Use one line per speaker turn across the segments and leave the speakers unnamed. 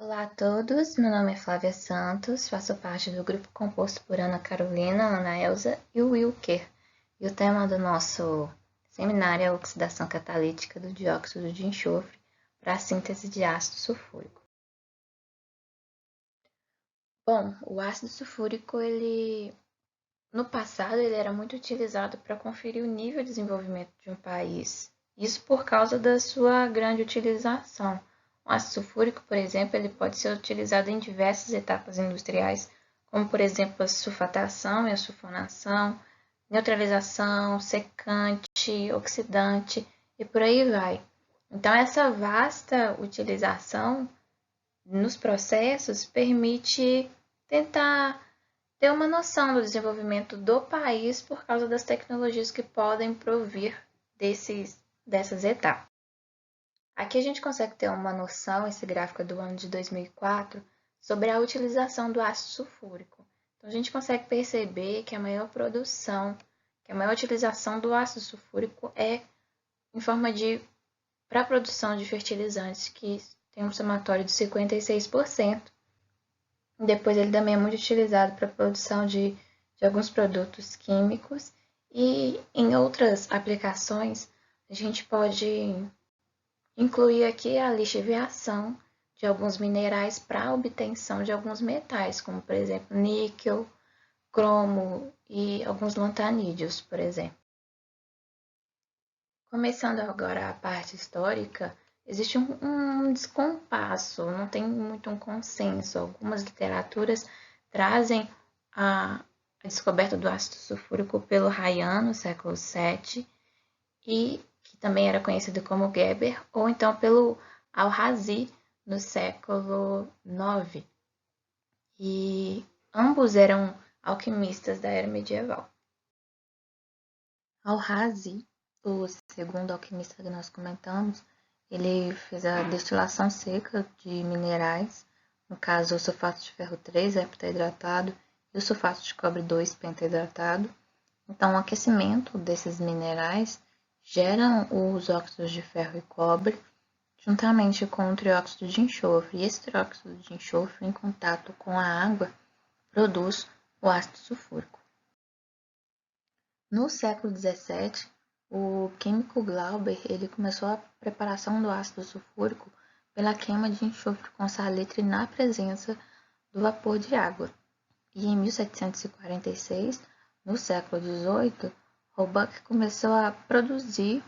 Olá a todos, meu nome é Flávia Santos, faço parte do grupo composto por Ana Carolina, Ana Elza e o Wilker. E o tema do nosso seminário é a oxidação catalítica do dióxido de enxofre para a síntese de ácido sulfúrico. Bom, o ácido sulfúrico, no passado, ele era muito utilizado para conferir o nível de desenvolvimento de um país. Isso por causa da sua grande utilização. O ácido sulfúrico, por exemplo, ele pode ser utilizado em diversas etapas industriais, como, por exemplo, a sulfatação e a sulfonação, neutralização, secante, oxidante e por aí vai. Então, essa vasta utilização nos processos permite tentar ter uma noção do desenvolvimento do país por causa das tecnologias que podem provir dessas etapas. Aqui a gente consegue ter uma noção, esse gráfico é do ano de 2004, sobre a utilização do ácido sulfúrico. Então a gente consegue perceber que a maior produção, que a maior utilização do ácido sulfúrico é em forma para a produção de fertilizantes, que tem um somatório de 56%. Depois ele também é muito utilizado para a produção de alguns produtos químicos e em outras aplicações a gente pode incluir aqui a lixiviação de alguns minerais para a obtenção de alguns metais, como por exemplo níquel, cromo e alguns lantanídeos, por exemplo. Começando agora a parte histórica, existe um descompasso, não tem muito um consenso. Algumas literaturas trazem a descoberta do ácido sulfúrico pelo Rayan, no século VII, e que também era conhecido como Geber, ou então pelo Al-Razi, no século IX. E ambos eram alquimistas da era medieval. Al-Razi, o segundo alquimista que nós comentamos, ele fez a destilação seca de minerais, no caso o sulfato de ferro 3 heptahidratado e o sulfato de cobre 2 pentahidratado. Então, o aquecimento desses minerais geram os óxidos de ferro e cobre, juntamente com o trióxido de enxofre. E esse trióxido de enxofre, em contato com a água, produz o ácido sulfúrico. No século XVII, o químico Glauber ele começou a preparação do ácido sulfúrico pela queima de enxofre com salitre na presença do vapor de água. E em 1746, no século XVIII, Roebuck começou a produzir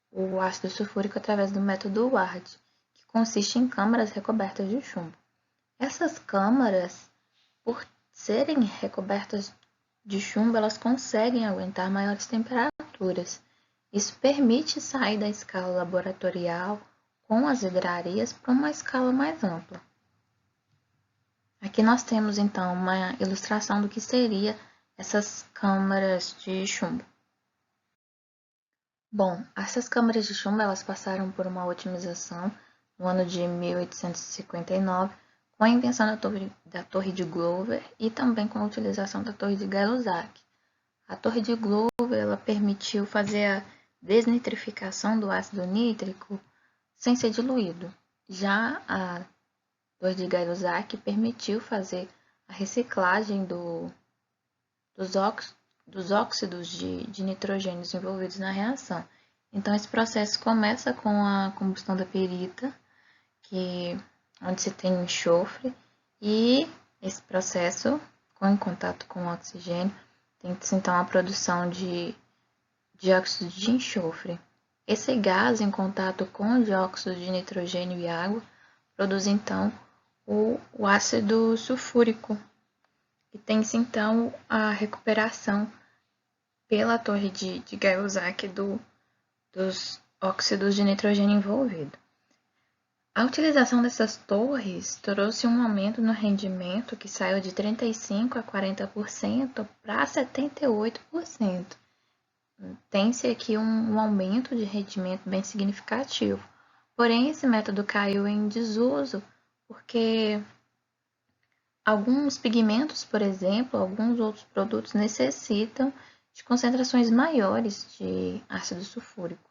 o ácido sulfúrico através do método Ward, que consiste em câmaras recobertas de chumbo. Essas câmaras, por serem recobertas de chumbo, elas conseguem aguentar maiores temperaturas. Isso permite sair da escala laboratorial com as vidrarias para uma escala mais ampla. Aqui nós temos então uma ilustração do que seria essas câmaras de chumbo. Bom, essas câmaras de chumbo elas passaram por uma otimização no ano de 1859, com a invenção da torre de Glover e também com a utilização da torre de Gay-Lussac. A torre de Glover ela permitiu fazer a desnitrificação do ácido nítrico sem ser diluído. Já a torre de Gay-Lussac permitiu fazer a reciclagem dos óxidos de nitrogênio envolvidos na reação. Então, esse processo começa com a combustão da pirita, onde se tem enxofre, e esse processo, em contato com o oxigênio, tem-se então a produção de dióxido de enxofre. Esse gás, em contato com o dióxido de nitrogênio e água, produz então o ácido sulfúrico. E tem-se então a recuperação pela torre de Gay-Lussac dos óxidos de nitrogênio envolvido. A utilização dessas torres trouxe um aumento no rendimento que saiu de 35% a 40% para 78%. Tem-se aqui um aumento de rendimento bem significativo. Porém, esse método caiu em desuso porque alguns pigmentos, por exemplo, alguns outros produtos necessitam de concentrações maiores de ácido sulfúrico.